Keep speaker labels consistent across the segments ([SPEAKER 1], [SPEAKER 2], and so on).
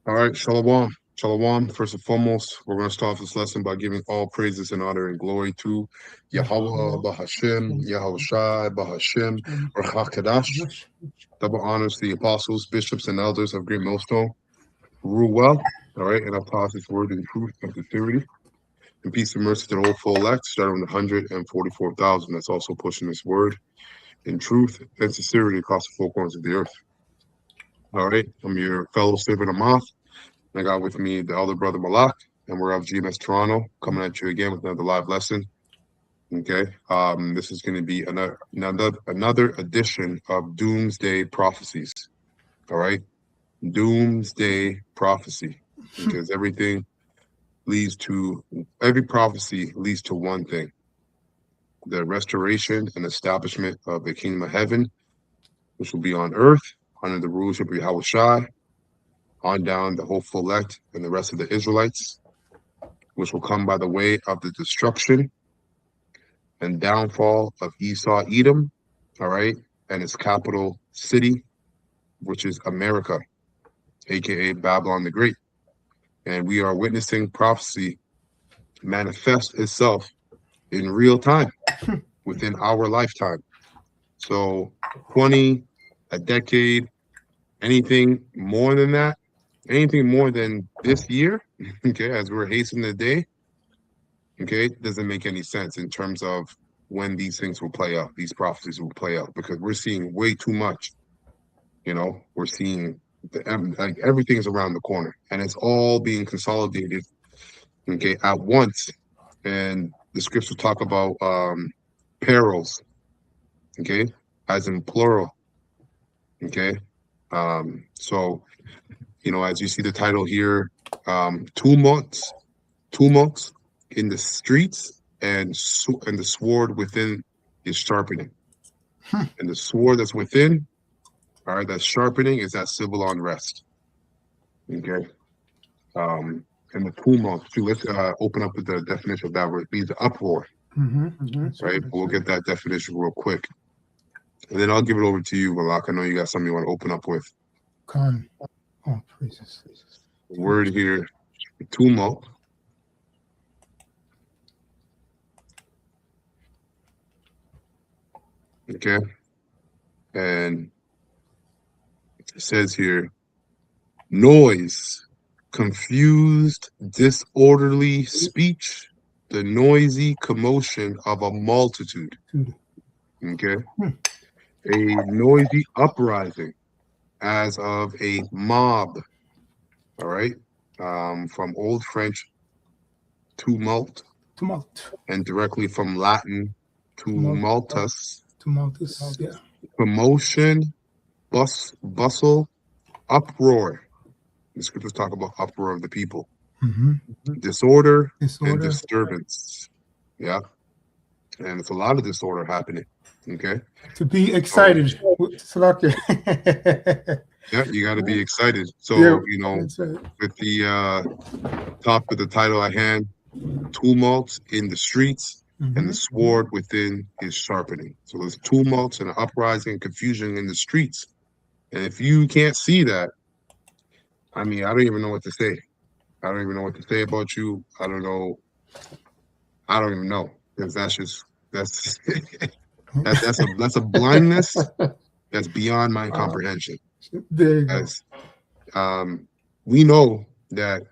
[SPEAKER 1] All right, Shalom. Shalom. First and foremost, we're going to start this lesson by giving all praises and honor and glory to Yahweh, Bahashem, Yahweh Shai, Bahashem, Rachakadash. Double honors to the apostles, bishops, and elders of Great Millstone. Rule well, all right, and I'll toss this word in truth and sincerity. And peace and mercy to the whole full elect, starting with 144,000. That's also pushing this word in truth and sincerity across the four corners of the earth. All right, I'm your fellow servant Amath. I got with me the elder brother Malak, and we're of GMS Toronto, coming at you again with another live lesson. Okay, this is going to be another edition of Doomsday Prophecies. All right, Doomsday Prophecy, because every prophecy leads to one thing: the restoration and establishment of the kingdom of heaven, which will be on earth under the rulership of Yahweh Shai, on down the whole elect and the rest of the Israelites, which will come by the way of the destruction and downfall of Esau, Edom, all right, and its capital city, which is America, aka Babylon the Great. And we are witnessing prophecy manifest itself in real time within our lifetime. So 20, a decade, anything more than that, anything more than this year, okay, as we're hastening the day, okay, doesn't make any sense in terms of when these things will play out, these prophecies will play out, because we're seeing way too much. We're seeing like everything's around the corner, and it's all being consolidated, okay, at once. And the scriptures talk about perils, okay, as in plural, okay. So as you see the title here, tumults in the streets, and the sword within is sharpening. And the sword that's within, all right, that's sharpening, is that civil unrest. Okay. And the tumult too. Let's open up with the definition of that word. It means the uproar. Right. We'll get that definition real quick, and then I'll give it over to you, Malak. I know you got something you want to open up with.
[SPEAKER 2] Khan. Oh, praises.
[SPEAKER 1] The word here, tumult. Okay. And it says here, noise, confused, disorderly speech, the noisy commotion of a multitude. Okay. A noisy uprising, as of a mob. All right. From Old French, tumult, and directly from Latin, tumultus.
[SPEAKER 2] Yeah.
[SPEAKER 1] Commotion, bustle, uproar. The scriptures talk about uproar of the people. Disorder and disturbance. Yeah. And it's a lot of disorder happening. Okay.
[SPEAKER 2] To be excited.
[SPEAKER 1] Yeah, you got to be excited. So, with the top of the title at hand, tumults in the streets, and the sword within is sharpening. So there's tumults and uprising and confusion in the streets. And if you can't see that, I mean, I don't even know what to say. I don't even know what to say about you. I don't know. I don't even know, because that's that's a blindness that's beyond my comprehension.
[SPEAKER 2] There you go.
[SPEAKER 1] We know that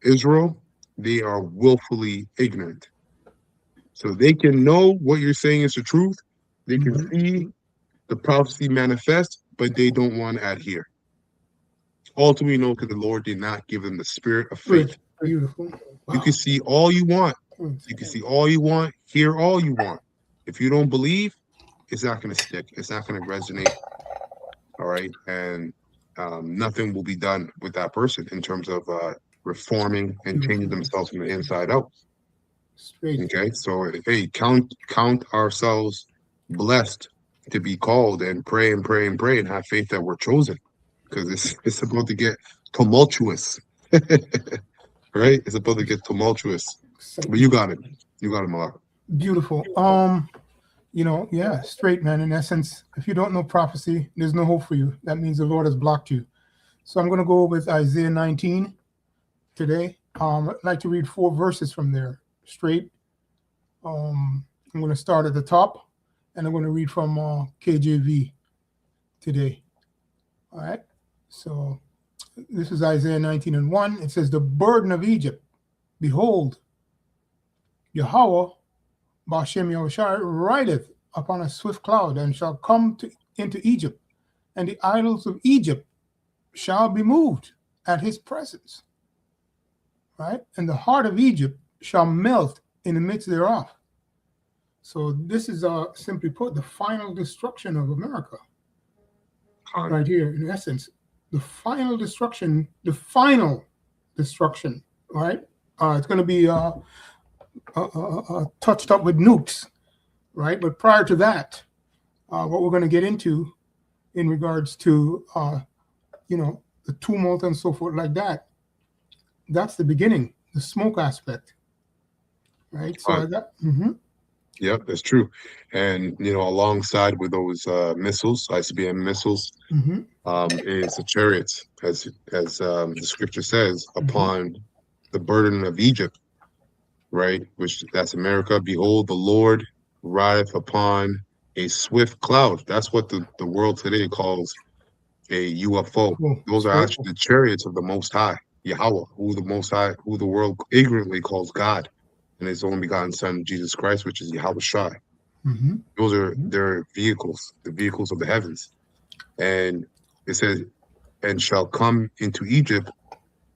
[SPEAKER 1] Israel, they are willfully ignorant. So they can know what you're saying is the truth. They can see the prophecy manifest, but they don't want to adhere. Ultimately, we know because the Lord did not give them the spirit of faith.
[SPEAKER 2] Beautiful.
[SPEAKER 1] You can see all you want. You can see all you want, hear all you want. If you don't believe, it's not going to stick. It's not going to resonate. All right. And nothing will be done with that person in terms of reforming and changing themselves from the inside out. Okay. So, hey, count ourselves blessed to be called, and pray and pray and pray and have faith that we're chosen, because it's about to get tumultuous. Right? It's about to get tumultuous. But you got it. You got it, Malak.
[SPEAKER 2] Beautiful. Straight, man. In essence, if you don't know prophecy, there's no hope for you. That means the Lord has blocked you. So I'm going to go with Isaiah 19 today. I'd like to read 4 verses from there straight. I'm going to start at the top, and I'm going to read from KJV today. All right. So this is Isaiah 19:1. It says, "The burden of Egypt, behold, Yahweh, Bashem Yahushua, rideth upon a swift cloud, and shall come into Egypt, and the idols of Egypt shall be moved at his presence." Right? "And the heart of Egypt shall melt in the midst thereof." So this is simply put, the final destruction of America. Right here, in essence, the final destruction, right? It's going to be touched up with nukes, right? But prior to that, what we're going to get into in regards to, the tumult and so forth like that, that's the beginning, the smoke aspect, right? So
[SPEAKER 1] Yep, that's true. And, alongside with those missiles, ICBM missiles, is the chariots, as the scripture says, upon the burden of Egypt, right? Which that's America. "Behold, the Lord rideth upon a swift cloud." That's what the world today calls a UFO. Those are actually the chariots of the Most High, Yahweh, who the world ignorantly calls God, and his only begotten Son, Jesus Christ, which is Yahweh Shai. Those are their vehicles, the vehicles of the heavens. And it says, "And shall come into Egypt,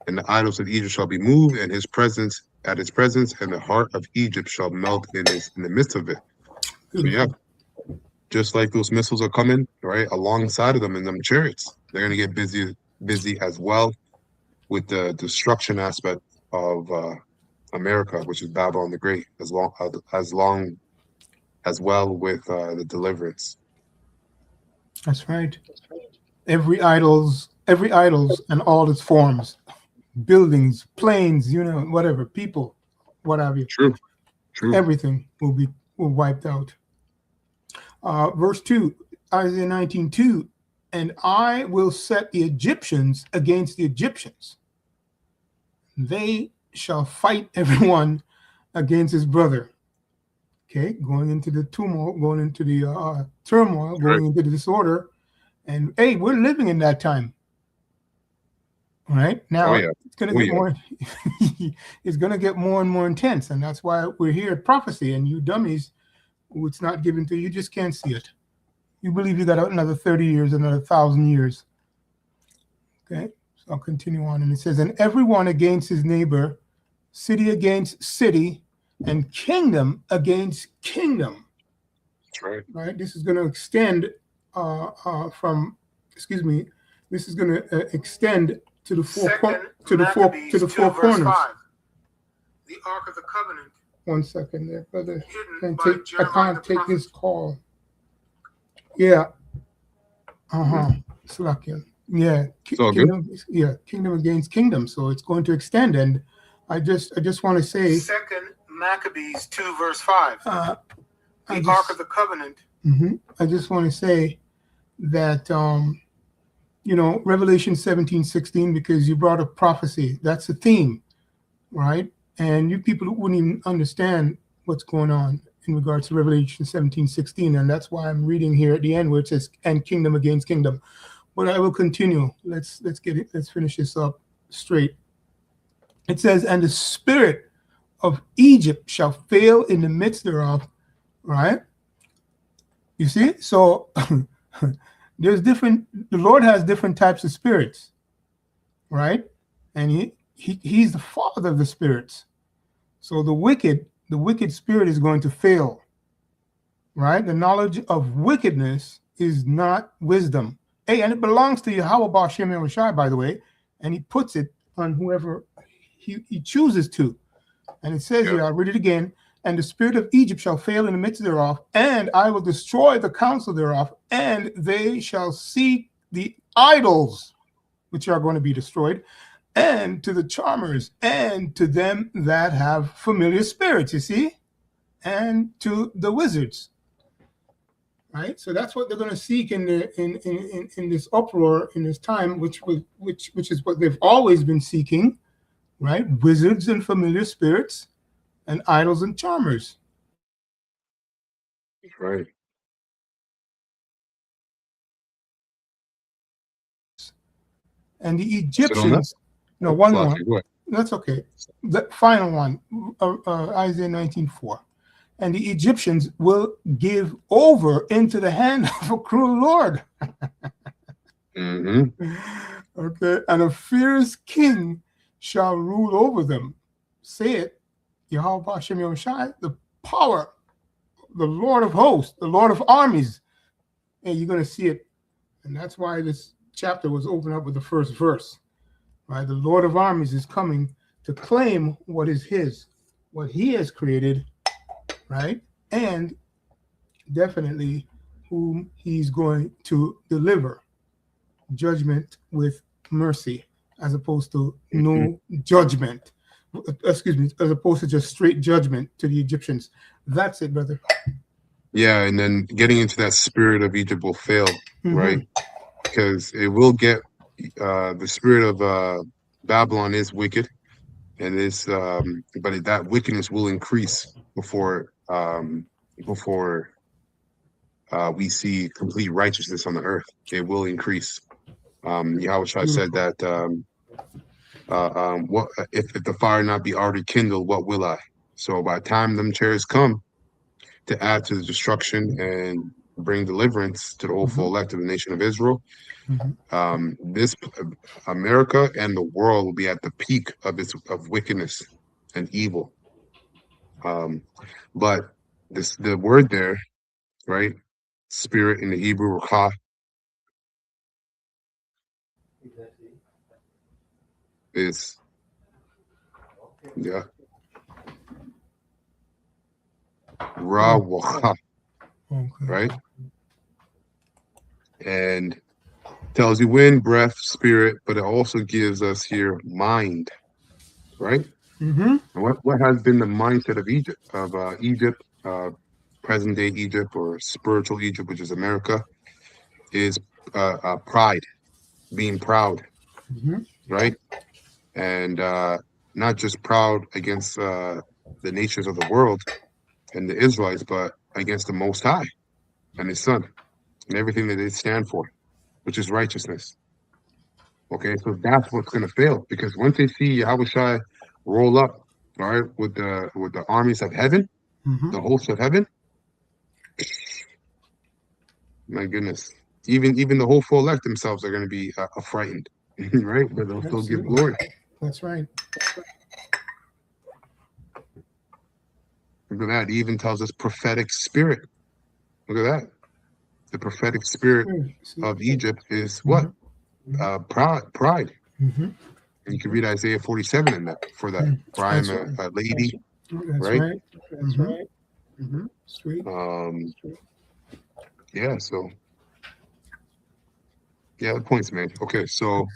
[SPEAKER 1] and the idols of Egypt shall be moved, and his presence at his presence, and the heart of Egypt shall melt in the midst of it." So yeah, just like those missiles are coming, right, alongside of them in them chariots, they're going to get busy as well with the destruction aspect of America, which is Babylon the Great, as well with the deliverance.
[SPEAKER 2] That's right. Every idols and all its forms, buildings, planes, whatever, people, what have you.
[SPEAKER 1] True.
[SPEAKER 2] Everything will be wiped out. Verse 2, Isaiah 19:2, "And I will set the Egyptians against the Egyptians. They shall fight everyone against his brother." Okay, going into the tumult, going into the turmoil, going into the disorder. And hey, we're living in that time. All right, now it's going to get more. It's going to get more and more intense, and that's why we're here at Prophecy. And you dummies, who it's not given to you, just can't see it. You believe you got another 30 years, another 1,000 years. Okay, so I'll continue on, and it says, "And everyone against his neighbor, city against city, and kingdom against kingdom."
[SPEAKER 1] That's right.
[SPEAKER 2] Right. This is going to extend This is going to extend to the four corners. The Ark of the Covenant. One second there, brother. I can't take this call. Yeah. Slacking. Yeah. Kingdom against kingdom. So it's going to extend, and I just want to say. 2 Maccabees 2 verse 5. The Ark of the Covenant. I just want to say that Revelation 17:16, because you brought up prophecy. That's the theme, right? And you people wouldn't even understand what's going on in regards to Revelation 17:16, and that's why I'm reading here at the end where it says, "And kingdom against kingdom." But I will continue. Let's finish this up straight. It says, "And the spirit of Egypt shall fail in the midst thereof," right? You see? So there's the Lord has different types of spirits, right? And he's the father of the spirits. So the wicked spirit is going to fail, right? The knowledge of wickedness is not wisdom. Hey, and it belongs to Yahweh Bashem Yahushai, by the way, and he puts it on whoever he chooses to. And it says here, I'll read it again, "And the spirit of Egypt shall fail in the midst thereof, and I will destroy the counsel thereof, and they shall seek the idols, which are going to be destroyed, and to the charmers, and to them that have familiar spirits," you see, and to the wizards. right? So that's what they're going to seek in this uproar in this time, which is what they've always been seeking, right? Wizards and familiar spirits, and idols and charmers.
[SPEAKER 1] Right.
[SPEAKER 2] And the
[SPEAKER 1] Sit on that.
[SPEAKER 2] Egyptians, no, one more.
[SPEAKER 1] Sloppy, what?
[SPEAKER 2] That's okay. The final one, Isaiah 19:4. And the Egyptians will give over into the hand of a cruel Lord.
[SPEAKER 1] Mm-hmm.
[SPEAKER 2] Okay, and a fierce king shall rule over them. Say it, Yahweh Hashem Yahushai, the power, the Lord of hosts, the Lord of armies. And you're going to see it. And that's why this chapter was opened up with the first verse. Right? The Lord of armies is coming to claim what is his, what he has created, right? And definitely whom he's going to deliver judgment with mercy, as opposed to no judgment. Excuse me, as opposed to just straight judgment to the Egyptians. That's it, brother.
[SPEAKER 1] Yeah, and then getting into that spirit of Egypt will fail, right? Because it will get the spirit of Babylon is wicked, and is but that wickedness will increase before we see complete righteousness on the earth. It will increase. Yahweh said that what if the fire not be already kindled, what will I? So by the time them chairs come to add to the destruction and bring deliverance to the whole full elect of the nation of Israel, this America and the world will be at the peak of wickedness and evil. But the word there, right? Spirit in the Hebrew, Ruach, is Rawah, right? And tells you wind, breath, spirit, but it also gives us here mind, right? And what has been the mindset of Egypt, present day Egypt or spiritual Egypt, which is America, is pride, being proud, right? And not just proud against the nations of the world and the Israelites, but against the Most High and His Son and everything that they stand for, which is righteousness. Okay, so that's what's going to fail, because once they see Yahweh roll up, all right, with the armies of heaven, the hosts of heaven, my goodness, even the whole full elect themselves are going to be frightened, right? But they'll still give glory.
[SPEAKER 2] That's right.
[SPEAKER 1] Look at that. It even tells us prophetic spirit. Look at that. The prophetic spirit of Egypt is what? Pride. And you can read Isaiah 47 in that for that. For I am a lady.
[SPEAKER 2] That's
[SPEAKER 1] right?
[SPEAKER 2] right. That's right. Sweet.
[SPEAKER 1] Yeah, so yeah, the point's made. Okay, so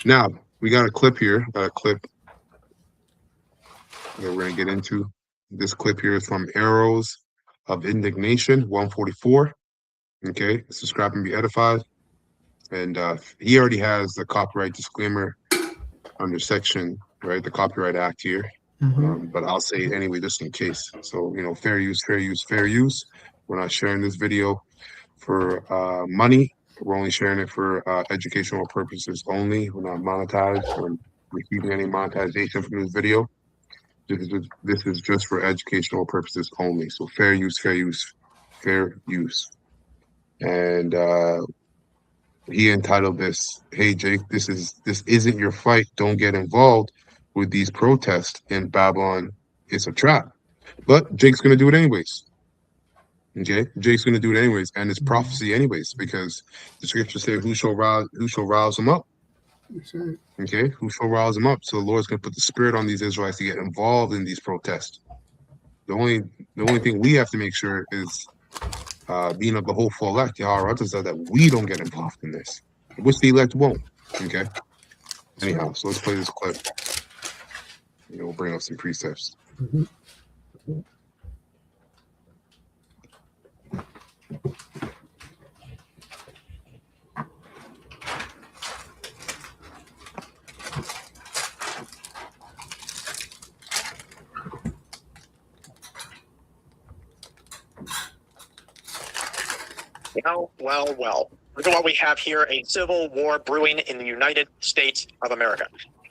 [SPEAKER 1] now we got a clip here. A clip that we're gonna get into. This clip here is from Arrows of Indignation 144. Okay, subscribe and be edified. And he already has the copyright disclaimer under section, right? The Copyright Act here. But I'll say it anyway, just in case. So, you know, fair use, fair use, fair use. We're not sharing this video for money. We're only sharing it for educational purposes only. We're not monetized or receiving any monetization from this video. This is just for educational purposes only. So fair use, fair use, fair use. And he entitled this, "Hey Jake, this isn't your fight. Don't get involved with these protests in Babylon. It's a trap." But Jake's gonna do it anyways. Okay, Jake's gonna do it anyways, and it's prophecy anyways, because the scripture said, "Who shall rouse them up?" Okay, who shall rouse them up? So the Lord's gonna put the spirit on these Israelites to get involved in these protests. The only thing we have to make sure is being of the whole full elect, Yahweh said that we don't get involved in this, which the elect won't. Okay. Anyhow, so let's play this clip. You know, we'll bring up some precepts.
[SPEAKER 3] Well. Look at what we have here, a civil war brewing in the United States of America.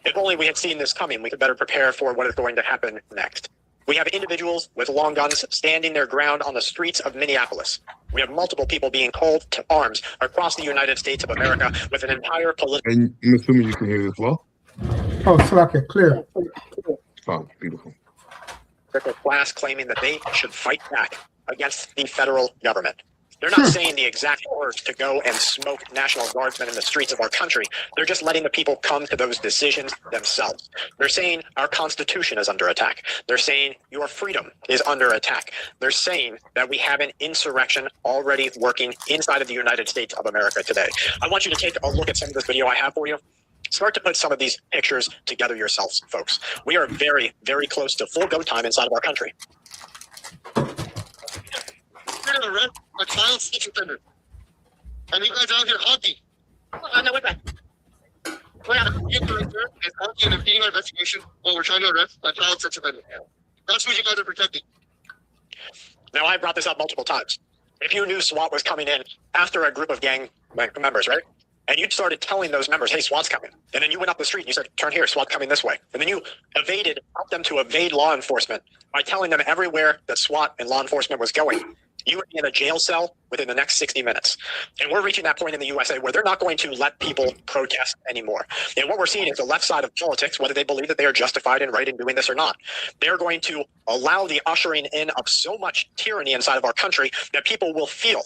[SPEAKER 3] If only we had seen this coming, we could better prepare for what is going to happen next. We have individuals with long guns standing their ground on the streets of Minneapolis. We have multiple people being called to arms across the United States of America with an entire political...
[SPEAKER 1] And I'm assuming you can hear this well?
[SPEAKER 2] Oh, Slacker, clear.
[SPEAKER 1] Oh, beautiful.
[SPEAKER 3] class claiming that they should fight back against the federal government. They're not saying the exact words to go and smoke National Guardsmen in the streets of our country. They're just letting the people come to those decisions themselves. They're saying our Constitution is under attack. They're saying your freedom is under attack. They're saying that we have an insurrection already working inside of the United States of America today. I want you to take a look at some of this video I have for you. Start to put some of these pictures together yourselves, folks. We are very, very close to full go time inside of our country.
[SPEAKER 4] You're gonna arrest a child sex offender, and you guys are out here honking. No, wait back. We're gonna get the right there and honking and impeding our investigation while we're trying to arrest a child sex offender. That's what you guys are protecting.
[SPEAKER 3] Now, I brought this up multiple times. If you knew SWAT was coming in after a group of gang members, right? And you started telling those members, hey, SWAT's coming. And then you went up the street and you said, turn here, SWAT coming this way. And then you helped them to evade law enforcement by telling them everywhere that SWAT and law enforcement was going. You would be in a jail cell within the next 60 minutes. And we're reaching that point in the USA where they're not going to let people protest anymore. And what we're seeing is the left side of politics, whether they believe that they are justified and right in doing this or not, they're going to allow the ushering in of so much tyranny inside of our country that people will feel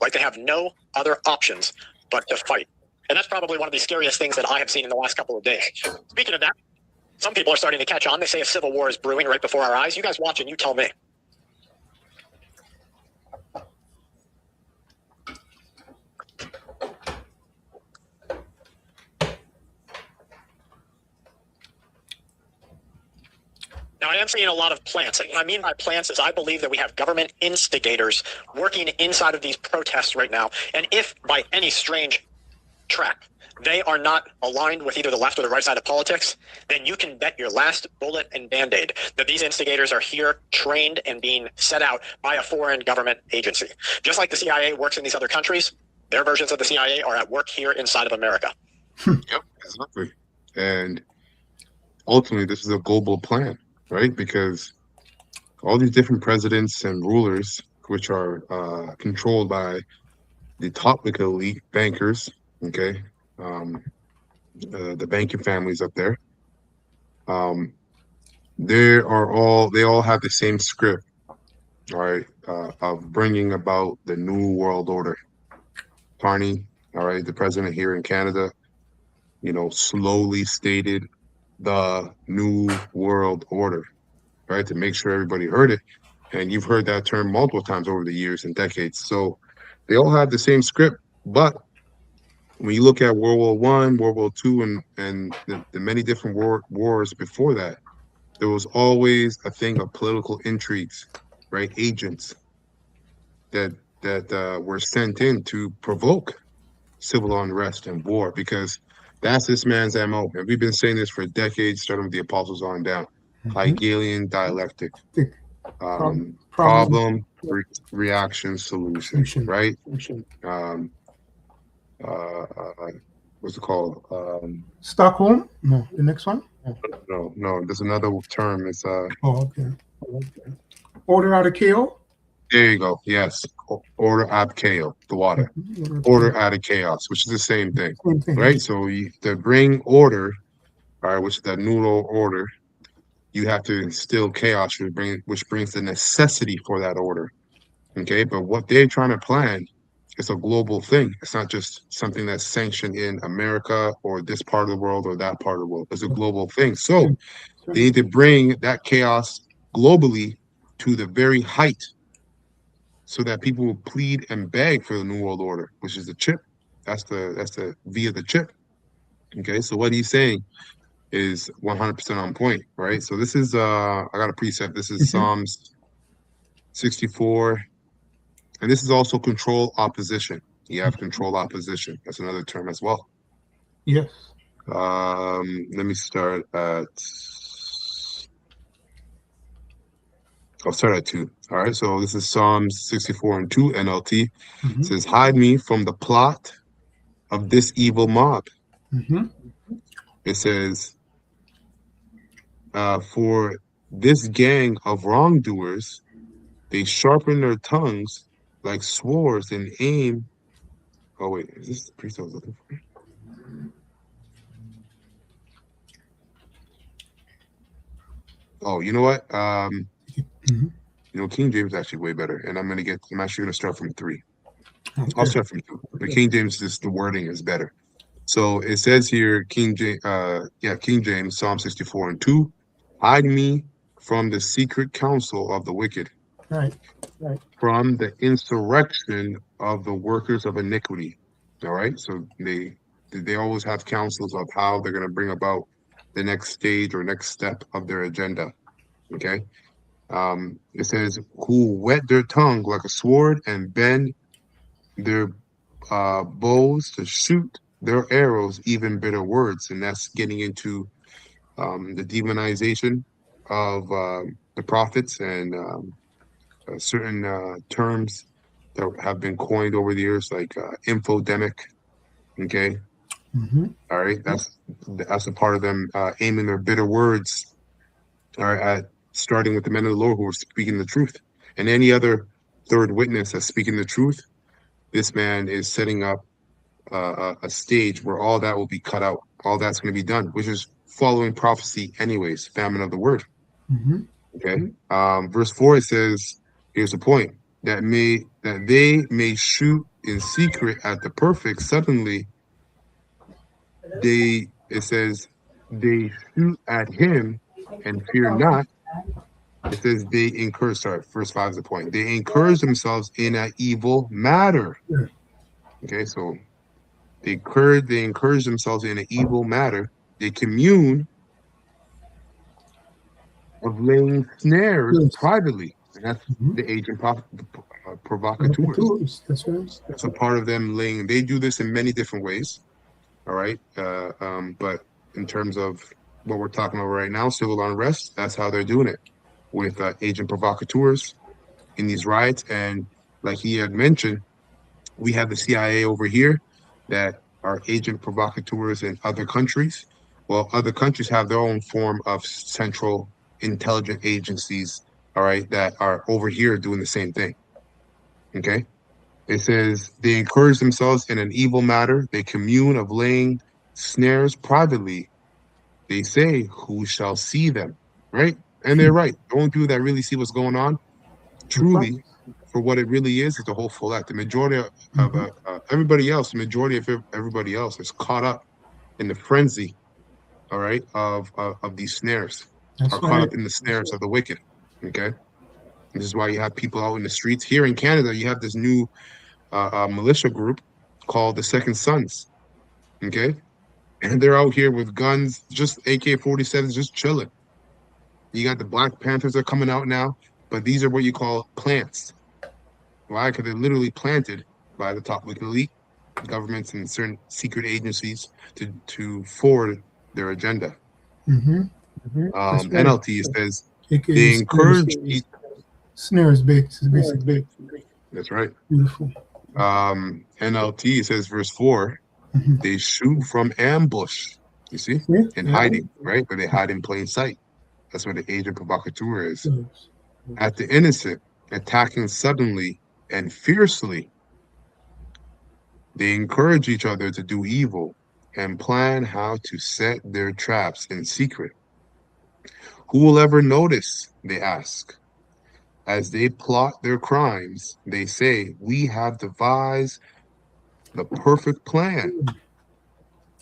[SPEAKER 3] like they have no other options but to fight. And that's probably one of the scariest things that I have seen in the last couple of days. Speaking of that, some people are starting to catch on. They say a civil war is brewing right before our eyes. You guys watch and you tell me. Now, I am seeing a lot of plants. And what I mean by plants is I believe that we have government instigators working inside of these protests right now. And if by any strange track they are not aligned with either the left or the right side of politics, then you can bet your last bullet and Band-Aid that these instigators are here trained and being set out by a foreign government agency. Just like the CIA works in these other countries, their versions of the CIA are at work here inside of America.
[SPEAKER 1] Yep, exactly. And ultimately, this is a global plan, right? Because all these different presidents and rulers, which are controlled by the top elite bankers, okay, the banking families up there, they all have the same script, all right, of bringing about the new world order. Carney, all right, the president here in Canada, slowly stated the new world order, right, to make sure everybody heard it. And you've heard that term multiple times over the years and decades. So they all have the same script. But when you look at World War I, World War II, and the many different wars before that, there was always a thing of political intrigues, right? Agents that were sent in to provoke civil unrest and war, because that's this man's MO. And we've been saying this for decades, starting with the Apostles on down. Hegelian dialectic. Problem, reaction, solution, right? What's it called?
[SPEAKER 2] Stockholm? No, the next one?
[SPEAKER 1] No, there's another term. It's
[SPEAKER 2] okay. Order out of chaos?
[SPEAKER 1] There you go. Yes. Order out of chaos, the water. Order out of chaos, which is the same thing. Right? So to bring order, all right, which is that new order, you have to instill chaos, which brings the necessity for that order. Okay, but what they're trying to plan is a global thing. It's not just something that's sanctioned in America or this part of the world or that part of the world. It's a global thing. So they need to bring that chaos globally to the very height so that people will plead and beg for the new world order, which is the chip. That's the via the chip. Okay, so what he's saying is 100% on point, right? So this is I got a precept. This is Psalms 64, And this is also control opposition. You have control opposition. That's another term as well.
[SPEAKER 2] Yes.
[SPEAKER 1] Let me start at. I'll start at 2. All right. So this is Psalms 64 and 2 NLT. It says, "Hide me from the plot of this evil mob." It says, "For this gang of wrongdoers, they sharpen their tongues like swords and aim." Oh wait, is this the priest I was looking for? Oh, you know what? King James is actually way better, and I'm actually gonna start from 3.
[SPEAKER 2] Okay.
[SPEAKER 1] I'll start from 2. The King James, the wording is better. So it says here, King James, Psalm 64 and 2, "Hide me from the secret counsel of the wicked,
[SPEAKER 2] Right.
[SPEAKER 1] from the insurrection of the workers of iniquity." All right. So they always have counsels of how they're going to bring about the next stage or next step of their agenda. Okay. It says, "Who whet their tongue like a sword and bend their bows to shoot their arrows, even bitter words." And that's getting into the demonization of the prophets and certain terms that have been coined over the years, like infodemic. Okay. All right. That's a part of them aiming their bitter words, all right, at starting with the men of the Lord who are speaking the truth, and any other third witness that's speaking the truth. This man is setting up a stage where all that will be cut out. All that's going to be done, which is following prophecy, anyways. Famine of the word. Okay. Verse 4, it says, here's the point: that they may shoot in secret at the perfect. Suddenly, it says, they shoot at him and fear not. It says they encourage. Sorry, verse 5 is the point. They encourage themselves in an evil matter. Okay, so they encourage themselves in an evil matter. They commune of laying snares privately. And that's the agent provocateurs.
[SPEAKER 2] That's right.
[SPEAKER 1] That's a part of them laying. They do this in many different ways. All right. But in terms of what we're talking about right now, civil unrest, that's how they're doing it with agent provocateurs in these riots. And like he had mentioned, we have the CIA over here that are agent provocateurs in other countries. Well, other countries have their own form of central intelligence agencies, all right, that are over here doing the same thing. Okay. It says they encourage themselves in an evil matter. They commune of laying snares privately. They say, who shall see them? Right? And they're right. The only people that really see what's going on, truly, for what it really is the whole full act. The majority of everybody else, the majority of everybody else is caught up in the frenzy, all right, of these snares.
[SPEAKER 2] That's
[SPEAKER 1] are caught up in the snares of the wicked. Okay. This is why you have people out in the streets. Here in Canada, you have this new militia group called the Second Sons. Okay. And they're out here with guns, just AK-47s, just chilling. You got the Black Panthers are coming out now, but these are what you call plants. Why? Because they're literally planted by the top wicked elite governments and certain secret agencies to forward their agenda. NLT says they encourage
[SPEAKER 2] snares basically.
[SPEAKER 1] That's right.
[SPEAKER 2] Beautiful.
[SPEAKER 1] NLT says verse 4, they shoot from ambush. You see, in hiding, right? But they hide in plain sight. That's what the agent provocateur is. At the innocent, attacking suddenly and fiercely. They encourage each other to do evil and plan how to set their traps in secret. Who will ever notice? They ask. As they plot their crimes, they say, we have devised the perfect plan.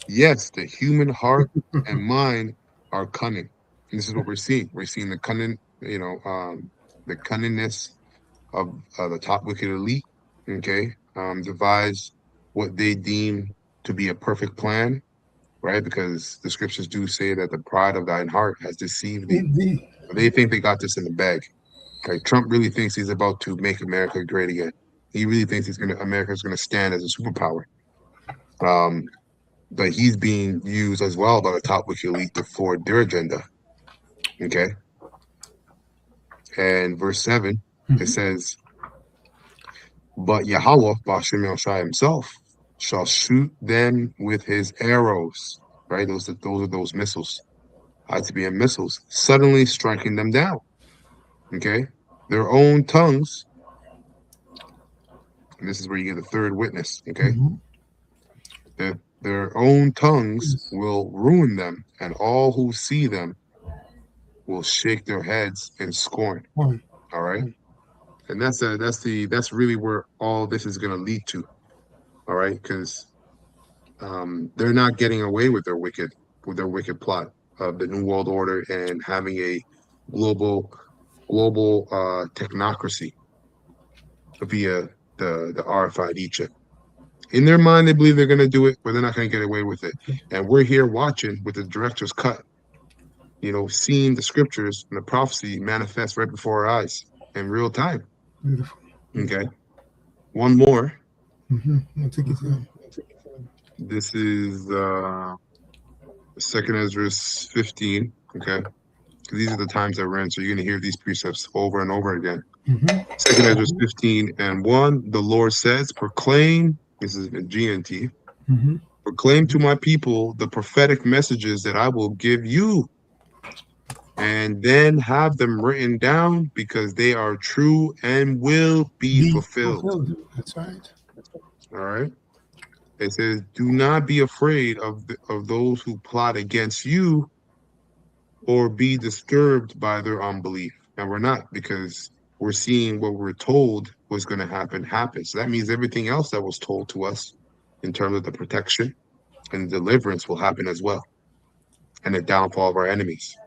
[SPEAKER 1] Yes, the human heart and mind are cunning. And this is what we're seeing. We're seeing the cunning, the cunningness of the top wicked elite, okay, devise what they deem to be a perfect plan, right? Because the scriptures do say that the pride of thine heart has deceived thee. They think they got this in the bag. Like Trump really thinks he's about to make America great again. He really thinks America's gonna stand as a superpower. But he's being used as well by the top wicked elite to forward their agenda. Okay. And verse 7, it says, but Yahweh, Ba'ashem Yahushua himself, shall shoot them with his arrows. Right? Those are those missiles. ICBM missiles, suddenly striking them down. Okay. Their own tongues. And this is where you get the third witness. Okay. Their own tongues will ruin them, and all who see them will shake their heads in scorn. All right. And that's really where all this is going to lead to. All right, because they're not getting away with their wicked plot of the New World Order and having a global technocracy via the RFID chip. In their mind, they believe they're going to do it, but they're not going to get away with it. And we're here watching with the director's cut, seeing the scriptures and the prophecy manifest right before our eyes in real time.
[SPEAKER 2] Beautiful.
[SPEAKER 1] Okay. One more.
[SPEAKER 2] Mm-hmm.
[SPEAKER 1] This is 2nd Ezra 15. Okay. These are the times I ran, so you're going to hear these precepts over and over again. 2nd Ezra 15:1. The Lord says, proclaim. This is a GNT. Proclaim to my people the prophetic messages that I will give you, and then have them written down, because they are true and will be fulfilled.
[SPEAKER 2] That's right.
[SPEAKER 1] All right. It says, do not be afraid of those who plot against you, or be disturbed by their unbelief. And we're not, because we're seeing what we're told was going to happen. So that means everything else that was told to us in terms of the protection and deliverance will happen as well. And the downfall of our enemies.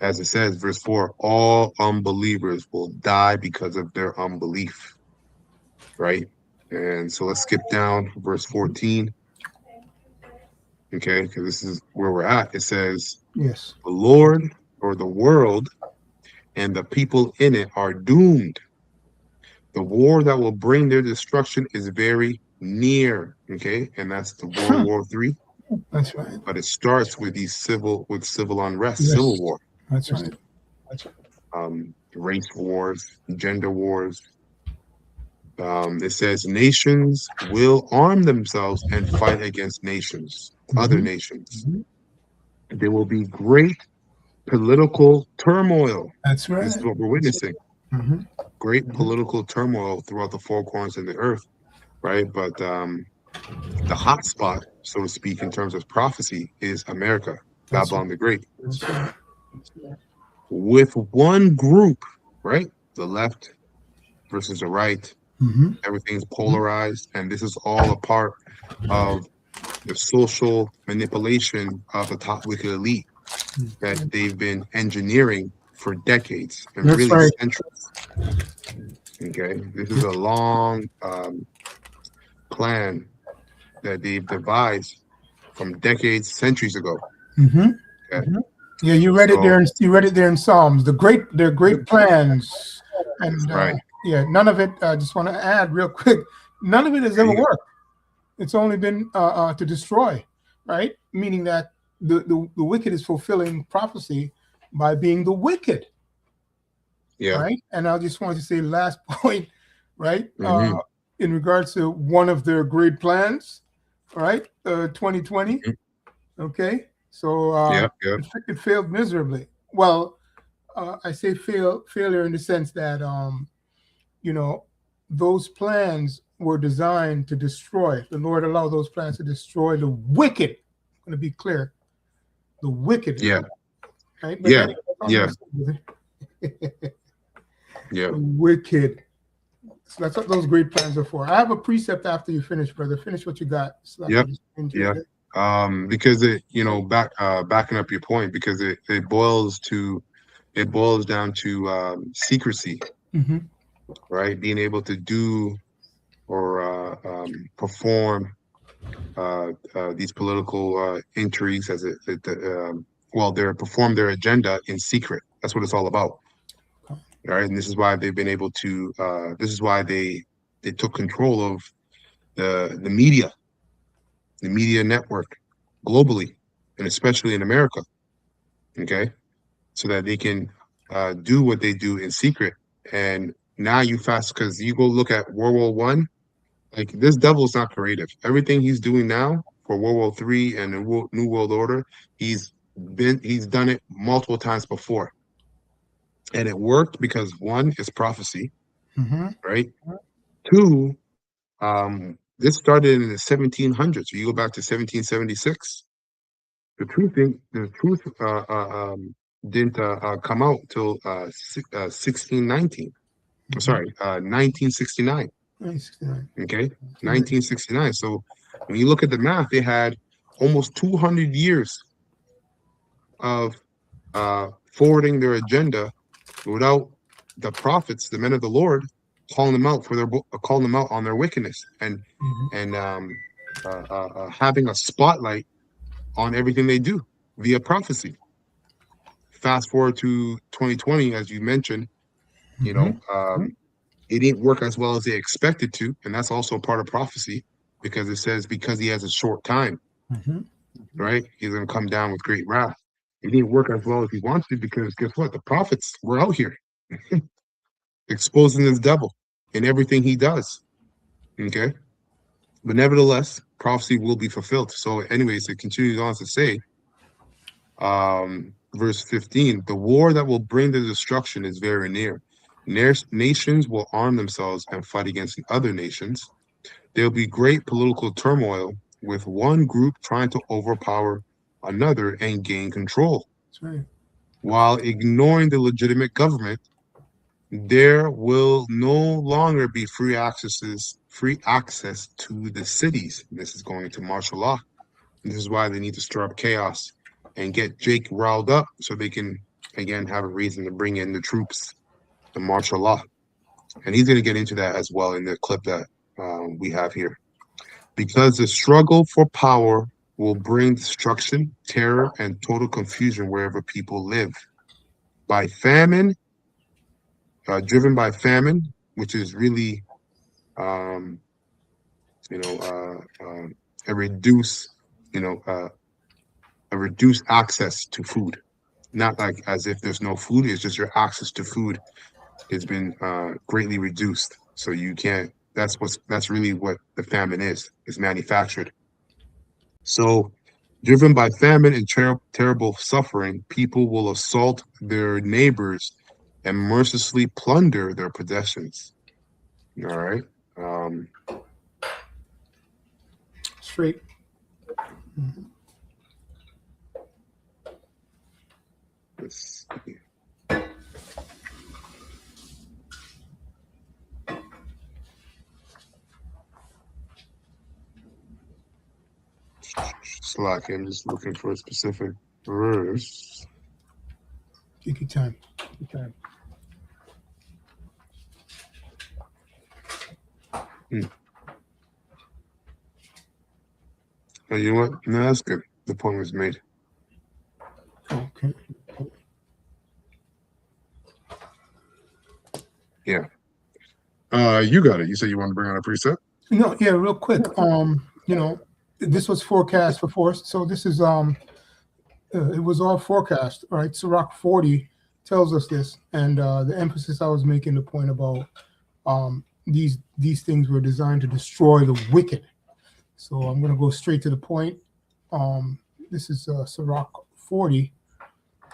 [SPEAKER 1] As it says, verse 4, all unbelievers will die because of their unbelief. Right? And so let's skip down verse 14. Okay, because this is where we're at. It says,
[SPEAKER 2] yes,
[SPEAKER 1] the Lord, or the world, and the people in it are doomed. The war that will bring their destruction is very near. Okay, and that's the World War III.
[SPEAKER 2] That's right.
[SPEAKER 1] But it starts with civil unrest,
[SPEAKER 2] Yes.
[SPEAKER 1] civil war.
[SPEAKER 2] That's right.
[SPEAKER 1] Race wars, gender wars. It says nations will arm themselves and fight against nations, other nations. There will be great political turmoil.
[SPEAKER 2] That's right.
[SPEAKER 1] This is what we're witnessing. Great political turmoil throughout the four corners of the earth, right? But the hot spot, so to speak, in terms of prophecy is America, Babylon the Great. With one group, right? The left versus the right. Everything's polarized, and this is all a part of the social manipulation of the top wicked elite that they've been engineering for decades and centuries. Okay, this is a long plan that they've devised from decades, centuries ago. Okay?
[SPEAKER 2] Yeah, you read it there. You read it there in Psalms. Their great plans, and
[SPEAKER 1] right.
[SPEAKER 2] Yeah, none of it. I just want to add real quick. None of it has ever worked. It's only been to destroy, right? Meaning that the wicked is fulfilling prophecy by being the wicked.
[SPEAKER 1] Yeah.
[SPEAKER 2] Right. And I just wanted to say last point, right? In regards to one of their great plans, right? 2020. Okay. So it failed miserably. Well, I say failure in the sense that those plans were designed to destroy. The Lord allowed those plans to destroy the wicked. I'm going to be clear. The wicked.
[SPEAKER 1] Yeah.
[SPEAKER 2] Right?
[SPEAKER 1] But
[SPEAKER 2] The wicked. So that's what those great plans are for. I have a precept after you finish, brother. Finish what you got. So
[SPEAKER 1] because it, backing up your point, because it boils down to secrecy. Right, being able to do or perform these political intrigues as they perform their agenda in secret. That's what it's all about. All right, and this is why they've been able to. This is why they took control of the media network globally, and especially in America. Okay, so that they can do what they do in secret. And now you fast because you go look at World War I. Like this devil is not creative. Everything he's doing now for World War III and the New World Order, he's done it multiple times before, and it worked because one is prophecy, right? Two, this started in the 1700s. You go back to 1776. The truth didn't come out till 1619. I'm sorry, 1969. Okay, 1969. So when you look at the math, they had almost 200 years of forwarding their agenda without the prophets, the men of the Lord, calling them out calling them out on their wickedness and having a spotlight on everything they do via prophecy. Fast forward to 2020, as you mentioned, you know, it didn't work as well as they expected to, and that's also part of prophecy because it says because he has a short time, right? He's going to come down with great wrath. It didn't work as well as he wanted to because guess what? The prophets were out here exposing this devil in everything he does. Okay, but nevertheless, prophecy will be fulfilled. So, anyways, it continues on to say, verse 15: the war that will bring the destruction is very near. Nations will arm themselves and fight against other nations. There will be great political turmoil with one group trying to overpower another and gain control.
[SPEAKER 2] That's right.
[SPEAKER 1] While ignoring the legitimate government, there will no longer be free access to the cities. This is going into martial law. And this is why they need to stir up chaos and get Jake riled up so they can, again, have a reason to bring in the troops, the martial law. And he's going to get into that as well in the clip that we have here. Because the struggle for power will bring destruction, terror, and total confusion wherever people live. By famine, driven by famine, which is really, a reduced, a reduced access to food. Not like as if there's no food, it's just your access to food has been greatly reduced. So you can't, that's really what the famine is manufactured. So driven by famine and terrible suffering, people will assault their neighbors and mercilessly plunder their possessions. All right.
[SPEAKER 2] Straight.
[SPEAKER 1] Let's see. Slack. I'm just looking for a specific verse.
[SPEAKER 2] Take your time. Take your time.
[SPEAKER 1] Oh, you know what? No, that's good. The point was made.
[SPEAKER 2] Okay.
[SPEAKER 1] Yeah. You got it. You said you wanted to bring on a preset?
[SPEAKER 2] No, yeah, real quick. This was forecast before, so this is it was all forecast, right? Sirach 40 tells us this, and the emphasis I was making the point about these things were designed to destroy the wicked. So I'm going to go straight to the point. This is Sirach 40,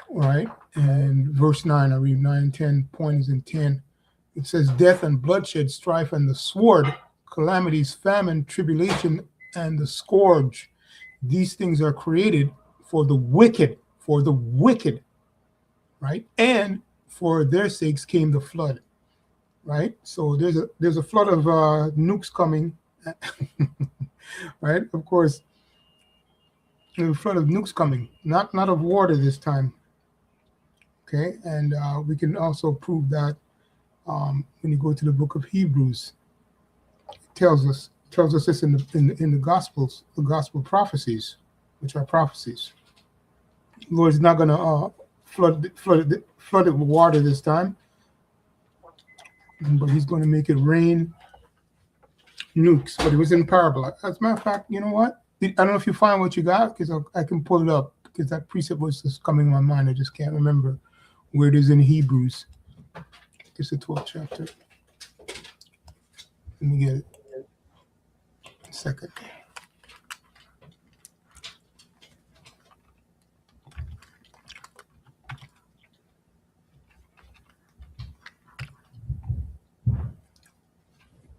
[SPEAKER 2] right? And verse 9, I read 9 and 10, point is in 10. It says, death and bloodshed, strife and the sword, calamities, famine, tribulation, and the scourge. These things are created for the wicked, right? And for their sakes came the flood, right? So there's a flood of nukes coming, right? Of course, there's a flood of nukes coming, not of water this time. Okay, and we can also prove that when you go to the book of Hebrews, it tells us this in the Gospels, the Gospel prophecies, which are prophecies. The Lord is not going to flood it with water this time, but he's going to make it rain nukes. But it was in parable. As a matter of fact, you know what? I don't know if you find what you got, because I can pull it up, because that precept was just coming to my mind. I just can't remember where it is in Hebrews. It's the 12th chapter. Let me get it. A second.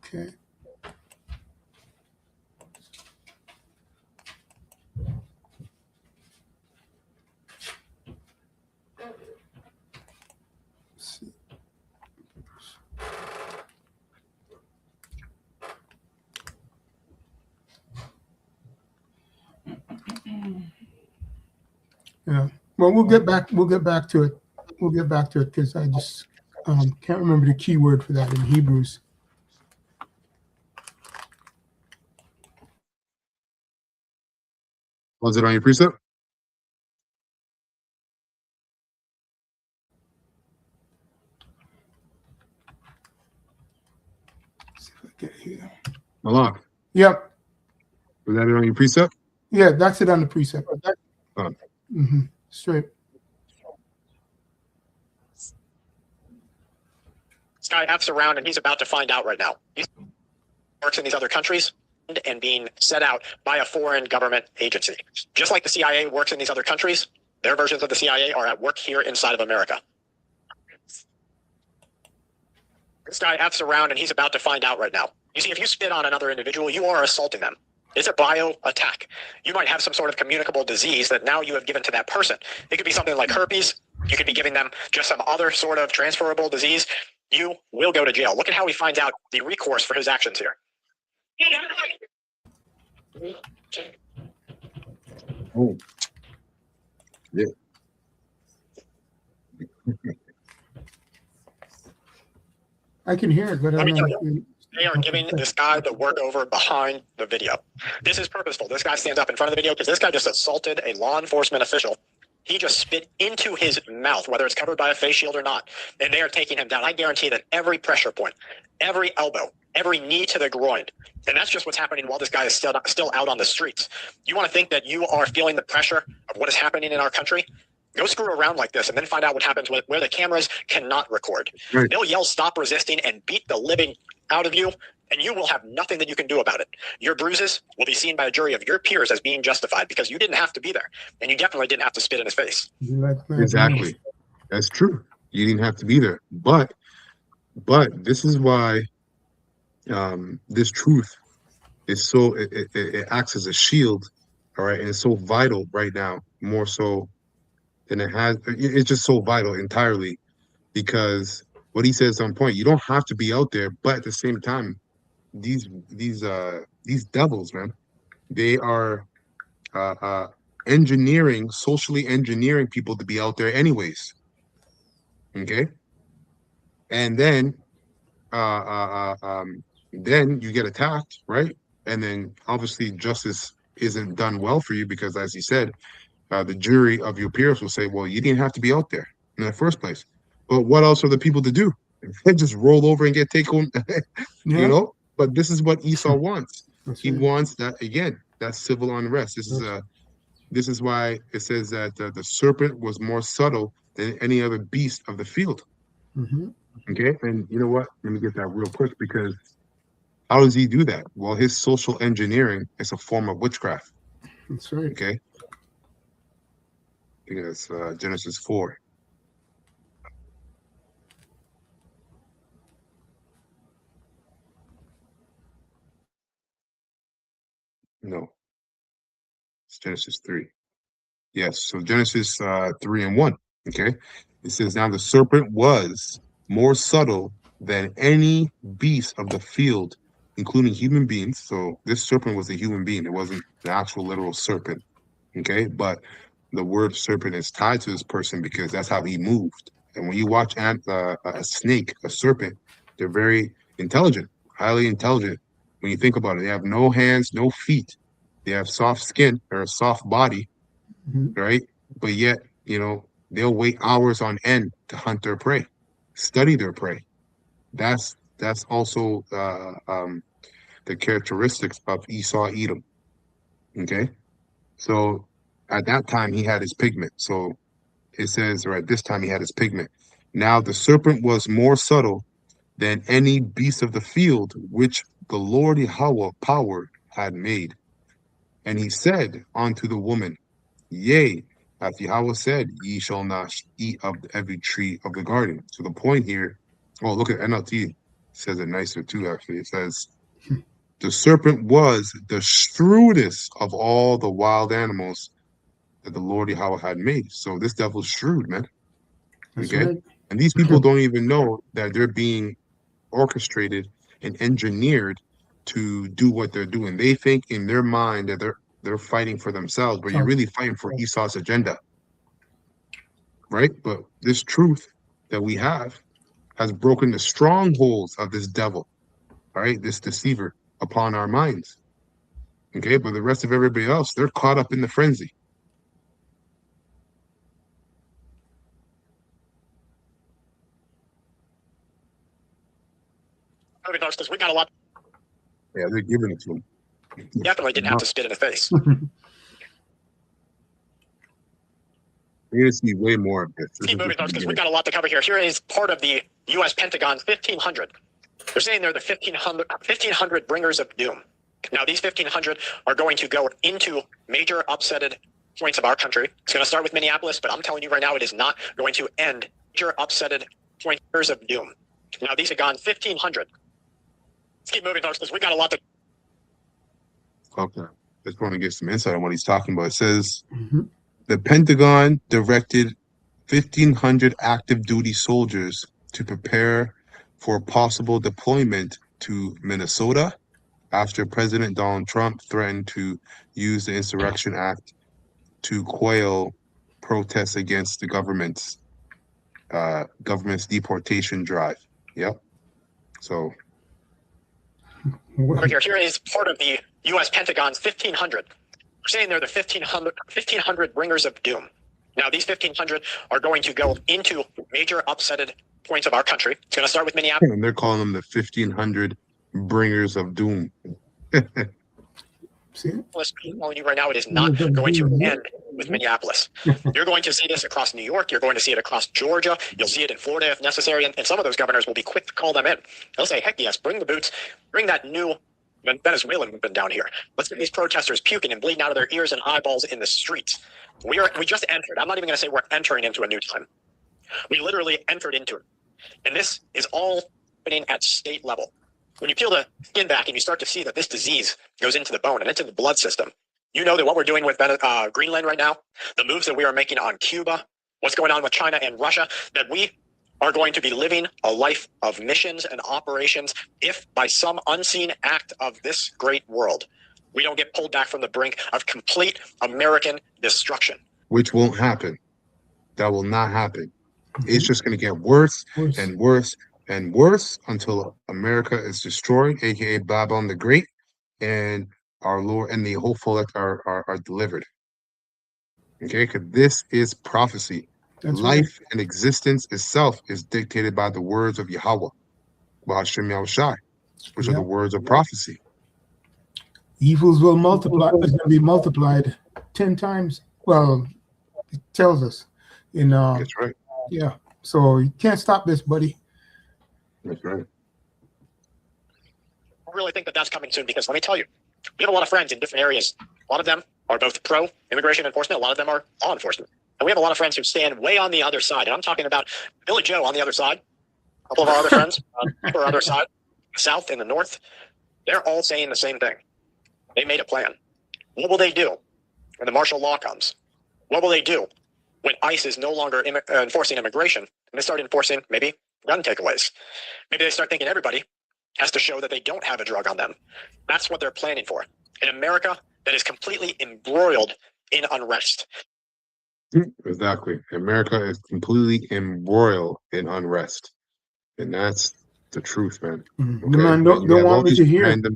[SPEAKER 2] Okay. Let's see. Yeah. Well, we'll get back to it. We'll get back to it, because I just can't remember the key word for that in Hebrews.
[SPEAKER 1] Was it on your precept?
[SPEAKER 2] Let's see if I get it here.
[SPEAKER 1] Malak,
[SPEAKER 2] Yep.
[SPEAKER 1] was that it on your precept?
[SPEAKER 2] Yeah, that's it on the precept.
[SPEAKER 1] Oh.
[SPEAKER 2] Straight.
[SPEAKER 3] This guy F's around, and he's about to find out right now. He works in these other countries and being set out by a foreign government agency. Just like the CIA works in these other countries, their versions of the CIA are at work here inside of America. This guy F's around, and he's about to find out right now. You see, if you spit on another individual, you are assaulting them. It's a bio attack. You might have some sort of communicable disease that now you have given to that person. It could be something like herpes. You could be giving them just some other sort of transferable disease. You will go to jail. Look at how he finds out the recourse for his actions here.
[SPEAKER 1] Oh. Yeah.
[SPEAKER 2] I can hear it, but I
[SPEAKER 3] Let me
[SPEAKER 2] don't
[SPEAKER 3] tell
[SPEAKER 2] know.
[SPEAKER 3] They are giving this guy the work over behind the video. This is purposeful. This guy stands up in front of the video because this guy just assaulted a law enforcement official. He just spit into his mouth, whether it's covered by a face shield or not, and they are taking him down. I guarantee that every pressure point, every elbow, every knee to the groin, and that's just what's happening while this guy is still out on the streets. You want to think that you are feeling the pressure of what is happening in our country? Go screw around like this and then find out what happens where the cameras cannot record.
[SPEAKER 1] Right.
[SPEAKER 3] They'll yell, "Stop resisting," and beat the living out of you, and you will have nothing that you can do about it. Your bruises will be seen by a jury of your peers as being justified because you didn't have to be there, and you definitely didn't have to spit in his face.
[SPEAKER 1] Exactly. That's true. You didn't have to be there. But this is why this truth is so it acts as a shield, all right, and it's so vital right now, more so than it has. It's just so vital entirely, because what he says on point, you don't have to be out there, but at the same time, these devils, man, they are socially engineering people to be out there anyways. Okay, and then you get attacked, right? And then obviously justice isn't done well for you because, as you said, the jury of your peers will say, well, you didn't have to be out there in the first place. But what else are the people to do? They just roll over and get taken, you know? But this is what Esau wants. He wants that, again, that civil unrest. This is why it says that the serpent was more subtle than any other beast of the field. Okay, and you know what? Let me get that real quick, because how does he do that? Well, his social engineering is a form of witchcraft.
[SPEAKER 2] That's right.
[SPEAKER 1] Okay. I think it's Genesis 4. No, it's Genesis 3. Yes, so Genesis 3 and 1. Okay, it says, now the serpent was more subtle than any beast of the field, including human beings. So this serpent was a human being. It wasn't the actual literal serpent. Okay, but the word serpent is tied to this person because that's how he moved. And when you watch a snake, a serpent, they're very intelligent, highly intelligent. When you think about it, they have no hands, no feet. They have soft skin or a soft body, right? But yet, you know, they'll wait hours on end to hunt their prey, study their prey. That's also the characteristics of Esau Edom. Okay, so at that time he had his pigment. So it says, or at this time he had his pigment. Now the serpent was more subtle than any beast of the field which the Lord Yahweh power had made. And he said unto the woman, Yea, as Yahweh said, ye shall not eat of every tree of the garden. So the point here, oh, look at NLT, says it nicer too, actually. It says, the serpent was the shrewdest of all the wild animals that the Lord Yahweh had made. So this devil's shrewd, man.
[SPEAKER 2] That's
[SPEAKER 1] Okay.
[SPEAKER 2] right.
[SPEAKER 1] And these people don't even know that they're being orchestrated and engineered to do what they're doing. They think in their mind that they're fighting for themselves, but you're really fighting for Esau's agenda, right? But this truth that we have has broken the strongholds of this devil, all right, this deceiver upon our minds. Okay, but the rest of everybody else, they're caught up in the frenzy.
[SPEAKER 3] Because we got a lot.
[SPEAKER 1] Yeah, they're giving it to him.
[SPEAKER 3] Definitely didn't have to spit in the face.
[SPEAKER 1] We're going to see way more of this.
[SPEAKER 3] Keep moving, folks, because we got a lot to cover here. Here is part of the U.S. Pentagon 1500. They're saying they're the 1500 bringers of doom. Now, these 1500 are going to go into major upsetted points of our country. It's going to start with Minneapolis, but I'm telling you right now, it is not going to end major upsetted pointers of doom. Now, these have gone 1500. Let's keep moving, folks, because we got a lot to.
[SPEAKER 1] Okay. Just want to get some insight on what he's talking about. It says the Pentagon directed 1,500 active duty soldiers to prepare for possible deployment to Minnesota after President Donald Trump threatened to use the Insurrection Act to quell protests against the government's deportation drive. Yep. So
[SPEAKER 3] Here is part of the U.S. Pentagon's 1500. We're saying they're the 1500 bringers of doom. Now, these 1500 are going to go into major upsetted points of our country. It's going to start with Minneapolis.
[SPEAKER 1] And they're calling them the 1,500 bringers of doom.
[SPEAKER 2] See?
[SPEAKER 3] I'm telling you right now, it is not going to end with Minneapolis. You're going to see this across New York. You're going to see it across Georgia. You'll see it in Florida if necessary. And some of those governors will be quick to call them in. They'll say, heck yes, bring the boots. Bring that new Venezuelan movement down here. Let's get these protesters puking and bleeding out of their ears and eyeballs in the streets. We just entered. I'm not even going to say we're entering into a new time. We literally entered into it. And this is all happening at state level. When you peel the skin back and you start to see that this disease goes into the bone and into the blood system, you know that what we're doing with Greenland right now, the moves that we are making on Cuba, what's going on with China and Russia, that we are going to be living a life of missions and operations if by some unseen act of this great world, we don't get pulled back from the brink of complete American destruction.
[SPEAKER 1] Which won't happen. That will not happen. It's just going to get worse and worse and worse until America is destroyed, aka Babylon the Great, and our Lord and the hopeful are delivered. Okay, because this is prophecy.
[SPEAKER 2] That's
[SPEAKER 1] Life and existence itself is dictated by the words of Yahweh, Bahashem Yahushai, which are the words of prophecy.
[SPEAKER 2] Evils will multiply. It's going to be multiplied 10 times. Well, it tells us.
[SPEAKER 1] That's right.
[SPEAKER 2] Yeah. So you can't stop this, buddy.
[SPEAKER 1] That's right.
[SPEAKER 3] I really think that that's coming soon because let me tell you, we have a lot of friends in different areas. A lot of them are both pro-immigration enforcement. A lot of them are law enforcement. And we have a lot of friends who stand way on the other side. And I'm talking about Billy Joe on the other side. A couple of our other friends on the other side, the south and the north. They're all saying the same thing. They made a plan. What will they do when the martial law comes? What will they do when ICE is no longer enforcing immigration and they start enforcing maybe gun takeaways? Maybe they start thinking everybody has to show that they don't have a drug on them. That's what they're planning for. An America that is completely embroiled in unrest.
[SPEAKER 1] Exactly. America is completely embroiled in unrest. And that's the truth, man.
[SPEAKER 2] Okay? The man don't want me to hear.
[SPEAKER 1] And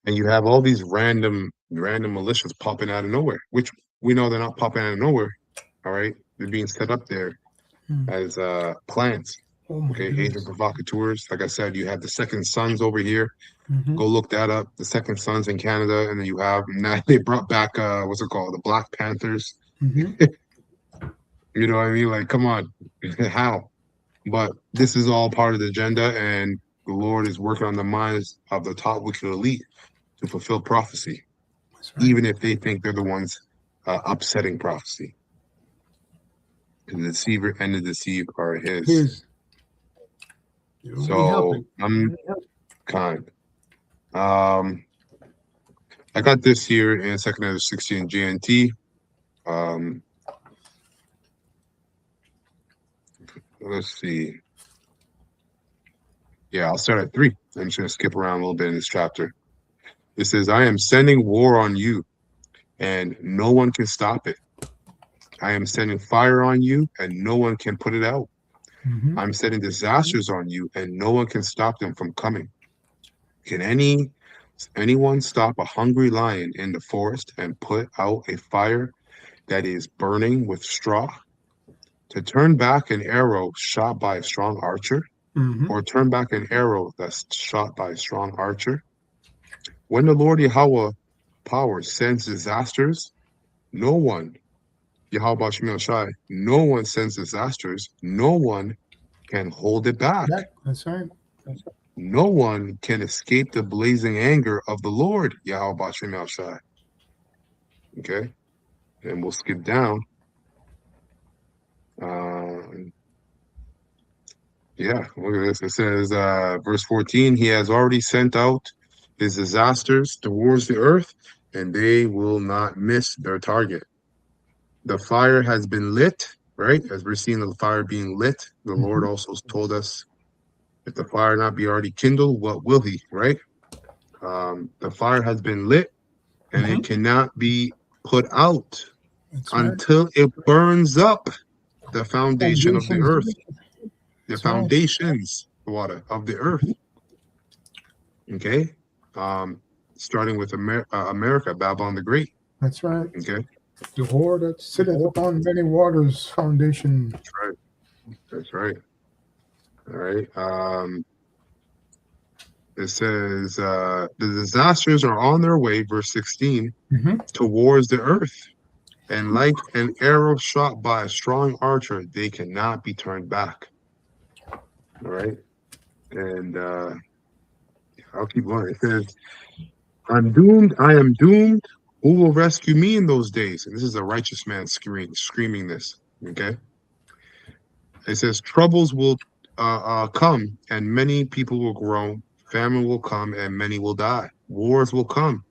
[SPEAKER 1] you have all these random militias popping out of nowhere, which we know they're not popping out of nowhere. All right. They're being set up there as plants.
[SPEAKER 2] Oh my
[SPEAKER 1] Okay,
[SPEAKER 2] goodness.
[SPEAKER 1] agent provocateurs. Like I said, you have the second sons over here.
[SPEAKER 2] Mhm.
[SPEAKER 1] Go look that up. The second sons in Canada, and then you have now they brought back what's it called? The Black Panthers.
[SPEAKER 2] Mhm.
[SPEAKER 1] You know what I mean? Like, come on, how? But this is all part of the agenda, and the Lord is working on the minds of the top wicked elite to fulfill prophecy,
[SPEAKER 2] That's right.
[SPEAKER 1] even if they think they're the ones upsetting prophecy. The deceiver and the deceived are his.
[SPEAKER 2] His. We help
[SPEAKER 1] So
[SPEAKER 2] it.
[SPEAKER 1] I'm kind. I got this here in second of 16 GNT. Let's see. Yeah, I'll start at 3. I'm just going to skip around a little bit in this chapter. It says, I am sending war on you, and no one can stop it. I am sending fire on you, and no one can put it out.
[SPEAKER 2] Mhm.
[SPEAKER 1] I'm setting disasters on you, and no one can stop them from coming. Can anyone stop a hungry lion in the forest and put out a fire that is burning with straw? To turn back an arrow shot by a strong archer,
[SPEAKER 2] Mhm.
[SPEAKER 1] or turn back an arrow that's shot by a strong archer? When the Lord Yahweh power sends disasters, no one, Yahweh Shemel Shai, no one sends disasters, no one can hold it back.
[SPEAKER 2] That's right.
[SPEAKER 1] No one can escape the blazing anger of the Lord, Yahweh Shemel Shai. Okay, and we'll skip down. Yeah, look at this. It says, verse 14, he has already sent out his disasters towards the earth, and they will not miss their target. The fire has been lit, right? As we're seeing the fire being lit, the Lord also told us, if the fire not be already kindled, what will he, right? The fire has been lit, and it cannot be put out
[SPEAKER 2] That's right.
[SPEAKER 1] until it burns up the foundation of the
[SPEAKER 2] Foundations.
[SPEAKER 1] earth, the
[SPEAKER 2] That's right.
[SPEAKER 1] foundations, water of the earth. Okay, starting with America, Babylon the Great.
[SPEAKER 2] That's right.
[SPEAKER 1] Okay,
[SPEAKER 2] The whore that sitteth upon many waters foundation.
[SPEAKER 1] that's right. That's right. All right. It says the disasters are on their way, verse 16,
[SPEAKER 2] Mhm.
[SPEAKER 1] towards the earth, and like an arrow shot by a strong archer, they cannot be turned back. All right, and I'll keep going. It says, I'm doomed. I am doomed. Who will rescue me in those days? And this is a righteous man screaming this. Okay. It says, troubles will come, and many people will groan. Famine will come, and many will die. Wars will come,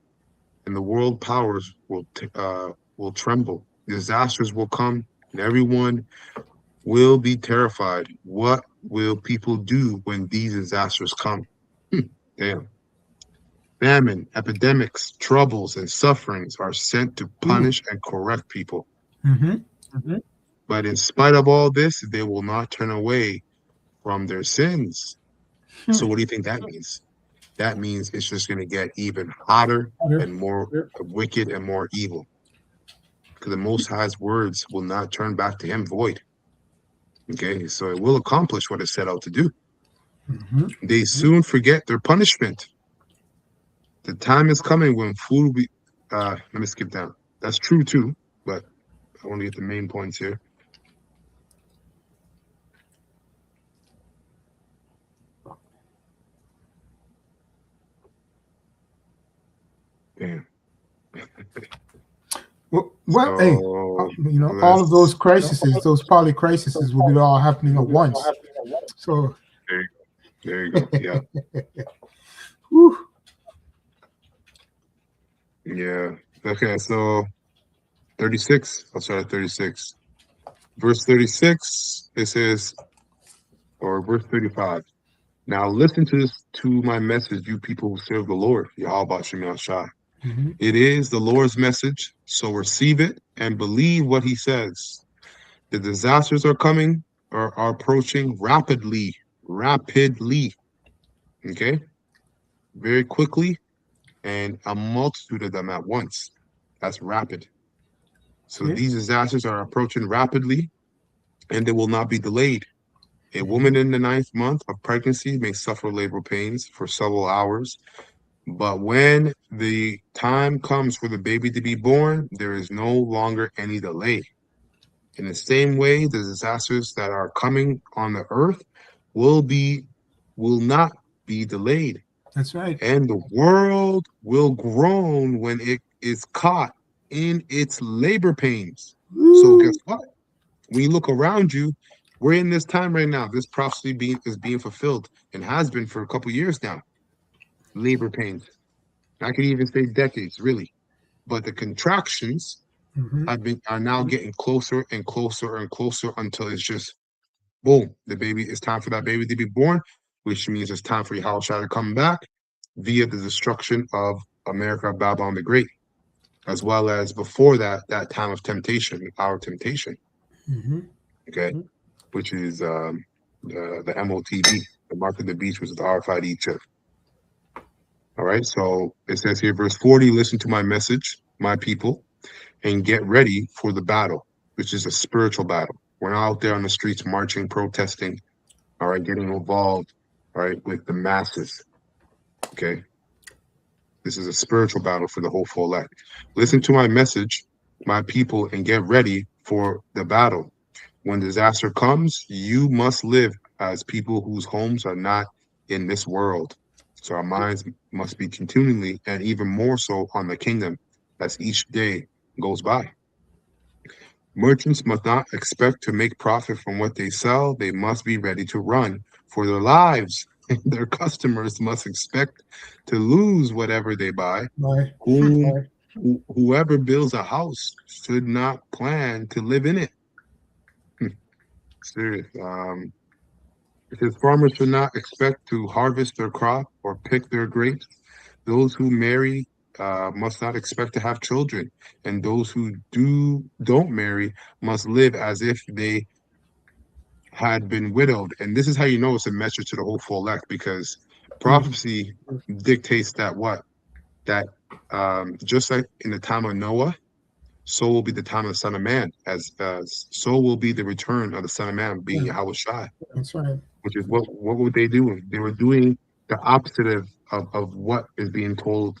[SPEAKER 1] and the world powers will tremble. Disasters will come, and everyone will be terrified. What will people do when these disasters come? Damn. Famine, epidemics, troubles, and sufferings are sent to punish and correct people.
[SPEAKER 2] Mhm.
[SPEAKER 1] But in spite of all this, they will not turn away from their sins. So what do you think that means? That means it's just going to get even hotter and more wicked and more evil. Because the Most High's words will not turn back to him void. Okay, so it will accomplish what it set out to do.
[SPEAKER 2] Mhm.
[SPEAKER 1] They soon forget their punishment. The time is coming when food will be. Let me skip down. That's true too, but I want to get the main points here. Damn.
[SPEAKER 2] Well, hey, all of those crises, those poly crises, will be all happening at once. So,
[SPEAKER 1] there you go. Yeah.
[SPEAKER 2] whew.
[SPEAKER 1] Yeah. Okay, so 36. I'll start at 36. Verse 36, it says, or verse 35. Now listen to my message, you people who serve the Lord, Yahweh Shemel Shai. It is the Lord's message, so receive it and believe what he says. The disasters are coming or are approaching rapidly. Okay? Very quickly, and a multitude of them at once. That's rapid. So these disasters are approaching rapidly, and they will not be delayed. A woman in the 9th month of pregnancy may suffer labor pains for several hours, but when the time comes for the baby to be born, there is no longer any delay. In the same way, the disasters that are coming on the earth will not be delayed.
[SPEAKER 2] That's right.
[SPEAKER 1] And the world will groan when it is caught in its labor pains. So guess what? When you look around you, we're in this time right now. This prophecy is being fulfilled and has been for a couple years now. Labor pains. I could even say decades, really. But the contractions are now getting closer and closer and closer until it's just boom. It's time for that baby to be born, which means it's time for Yahushua to come back via the destruction of America, Babylon the Great, as well as before that time of temptation, our temptation. Okay, which is the MOTB, the mark of the beast, which is the RFID chip. All right, so it says here, verse 40, listen to my message, my people, and get ready for the battle, which is a spiritual battle. We're not out there on the streets marching, protesting, all right, getting involved, all right, with the masses. Okay, this is a spiritual battle for the hopeful elect. Listen to my message, my people, and get ready for the battle. When disaster comes, you must live as people whose homes are not in this world. So our minds must be continually and even more so on the kingdom as each day goes by. Merchants must not expect to make profit from what they sell. They must be ready to run for their lives. Their customers must expect to lose whatever they buy. Whoever builds a house should not plan to live in it. Serious. It says farmers should not expect to harvest their crop or pick their grapes. Those who marry must not expect to have children, and those who don't marry must live as if they had been widowed. And this is how you know it's a message to the hopeful elect, because prophecy dictates that just like in the time of Noah, so will be the time of the Son of Man, as so will be the return of the Son of Man, being Yahushua.
[SPEAKER 2] That's right.
[SPEAKER 1] Which is what would they do? They were doing the opposite of what is being told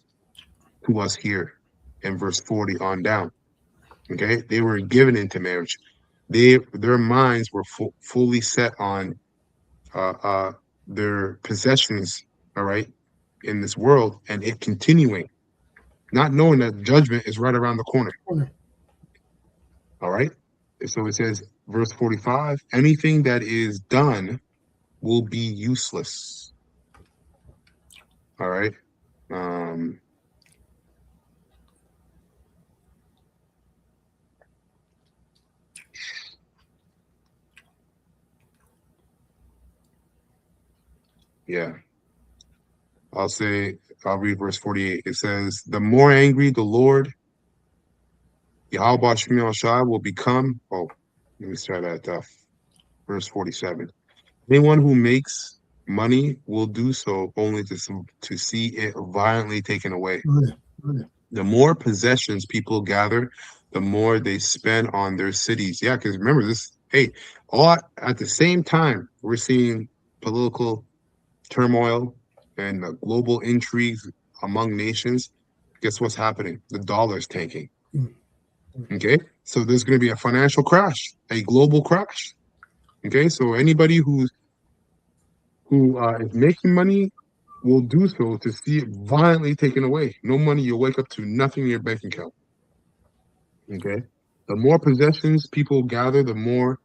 [SPEAKER 1] to us here in verse 40 on down. Okay, they were given into marriage. Their minds were fully set on their possessions, all right, in this world, and it continuing, not knowing that judgment is right around the corner. All right, so it says, verse 45, anything that is done will be useless. All right. Yeah. I'll read verse 48. It says, the more angry the Lord, Yahweh Shemel Shai, will become. Oh, let me start at verse 47. Anyone who makes money will do so only to see it violently taken away. The more possessions people gather, the more they spend on their cities. Yeah, because remember this, all at the same time, we're seeing political turmoil and global intrigues among nations. Guess what's happening? The dollar's tanking. Okay, so there's going to be a financial crash, a global crash. Okay, so anybody who is making money will do so to see it violently taken away. No money, you'll wake up to nothing in your bank account. Okay, the more possessions people gather, the more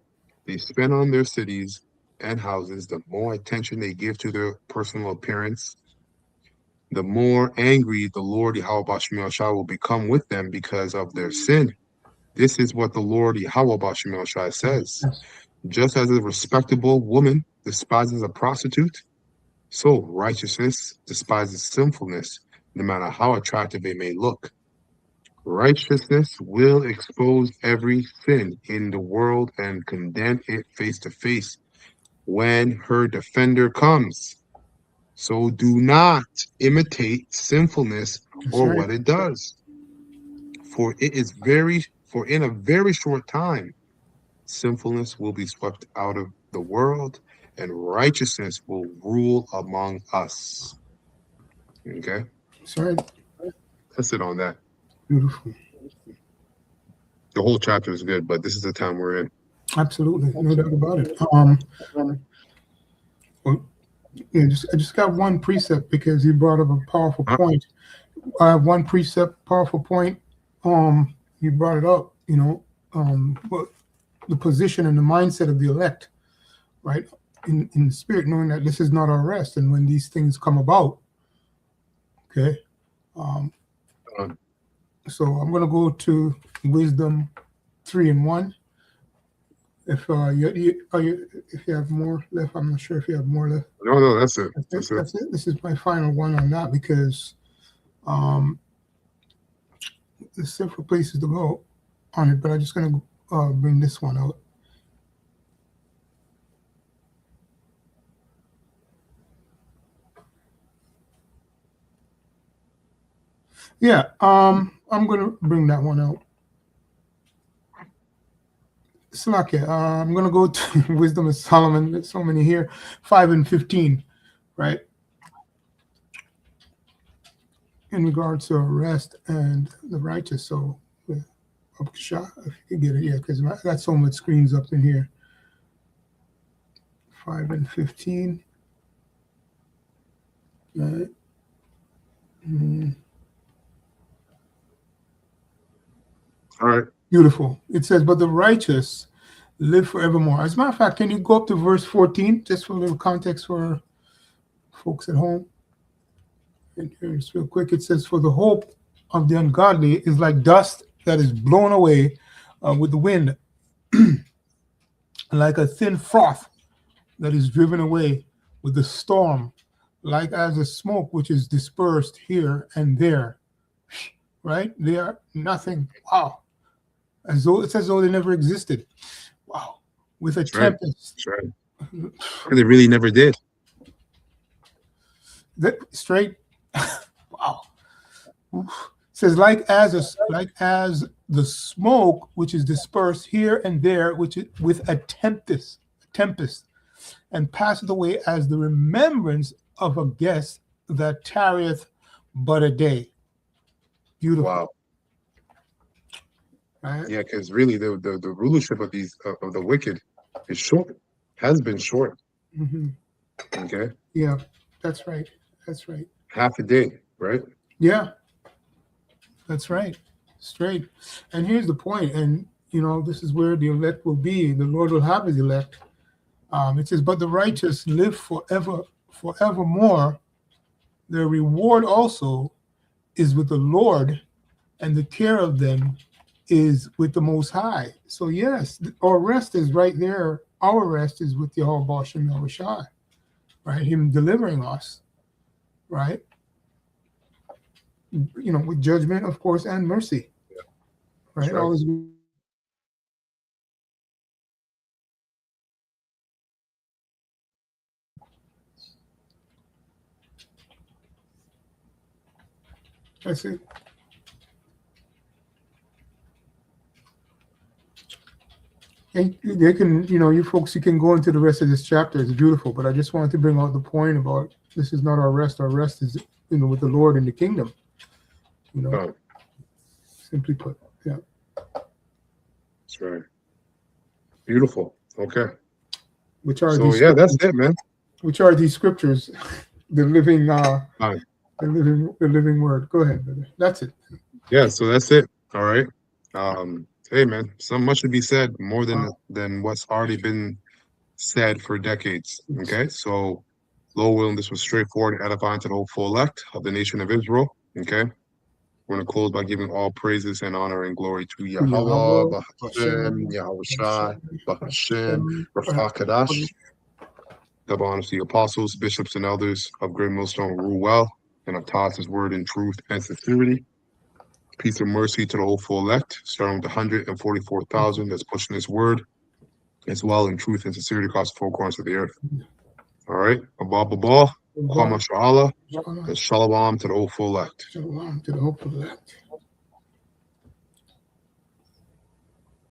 [SPEAKER 1] they spend on their cities and houses, the more attention they give to their personal appearance, the more angry the Lord Yahweh Shemel Shai will become with them because of their sin. This is what the Lord Yahweh Shemel Shai says. Just as a respectable woman despises a prostitute, so righteousness despises sinfulness, no matter how attractive it may look. Righteousness will expose every sin in the world and condemn it face to face when her defender comes. So do not imitate sinfulness or what it does. For in a very short time, sinfulness will be swept out of the world, and righteousness will rule among us. Okay,
[SPEAKER 2] That's right.
[SPEAKER 1] that's it on that.
[SPEAKER 2] Beautiful.
[SPEAKER 1] The whole chapter is good, but this is the time we're in.
[SPEAKER 2] Absolutely, no doubt about it. Well, yeah, I just got one precept because you brought up a powerful point. I have one precept, powerful point. You brought it up, but the position and the mindset of the elect, right? In the spirit, knowing that this is not our rest, and when these things come about, okay. So I'm going to go to Wisdom 3:1. If if you have more left, I'm not sure if you have more left.
[SPEAKER 1] No, that's it.
[SPEAKER 2] That's it. This is my final one on that because there's several places to go on it, but I'm just going to bring this one out. Yeah, I'm going to bring that one out. Slakia, I'm going to go to Wisdom of Solomon. There's so many here. 5:15, right? In regards to rest and the righteous. So, if you can get it, yeah, because I got so much screens up in here. 5:15. Right.
[SPEAKER 1] All right.
[SPEAKER 2] Beautiful. It says, but the righteous live forevermore. As a matter of fact, can you go up to verse 14, just for a little context for folks at home? And here's real quick. It says, for the hope of the ungodly is like dust that is blown away with the wind, like a thin froth that is driven away with the storm, like as a smoke which is dispersed here and there. Right? They are nothing. Wow. As though it's as though they never existed. Wow. With a tempest.
[SPEAKER 1] That's right. And they really never did.
[SPEAKER 2] Straight. Wow. It says like as the smoke which is dispersed here and there, which is with a tempest, and passeth away as the remembrance of a guest that tarrieth but a day. Beautiful.
[SPEAKER 1] Wow.
[SPEAKER 2] Right?
[SPEAKER 1] Yeah, because really the rulership of these of the wicked is short, has been short.
[SPEAKER 2] Mm-hmm.
[SPEAKER 1] Okay.
[SPEAKER 2] Yeah, that's right. That's right.
[SPEAKER 1] Half a day, right?
[SPEAKER 2] Yeah, that's right. Straight. And here's the point, and this is where the elect will be. The Lord will have his elect. It says, but the righteous live forevermore. Their reward also is with the Lord, and the care of them is with the Most High. So yes, our rest is right there. Our rest is with Yehovah Shem Yahushai, right? Him delivering us, right? With judgment, of course, and mercy, right? Always. That's it. And they can, you folks, you can go into the rest of this chapter. It's beautiful, but I just wanted to bring out the point about this is not our rest. Our rest is, with the Lord in the kingdom. Simply put, yeah.
[SPEAKER 1] That's right. Beautiful. Okay.
[SPEAKER 2] Which are
[SPEAKER 1] that's it, man.
[SPEAKER 2] Which are these scriptures? The living, the living word. Go ahead, brother. That's it.
[SPEAKER 1] Yeah. So that's it. All right. Hey, man. So much to be said, more than what's already been said for decades. Okay. So, Lord willing, this was straightforward and edifying to the whole full elect of the nation of Israel. Okay. We're going to close by giving all praises and honor and glory to Yahweh, Bahashem, Yahushai, Bahashem, Rafa Kadash. Double honors to the apostles, bishops, and elders of Great Millstone who rule well and have taught his word in truth and sincerity. Peace and mercy to the whole full elect, starting with the 144,000 that's pushing his word as well in truth and sincerity across the four corners of the earth. All right. Abba, Chama Sha'ala, and Shalom to the whole full elect.
[SPEAKER 2] Shalom to the whole full elect.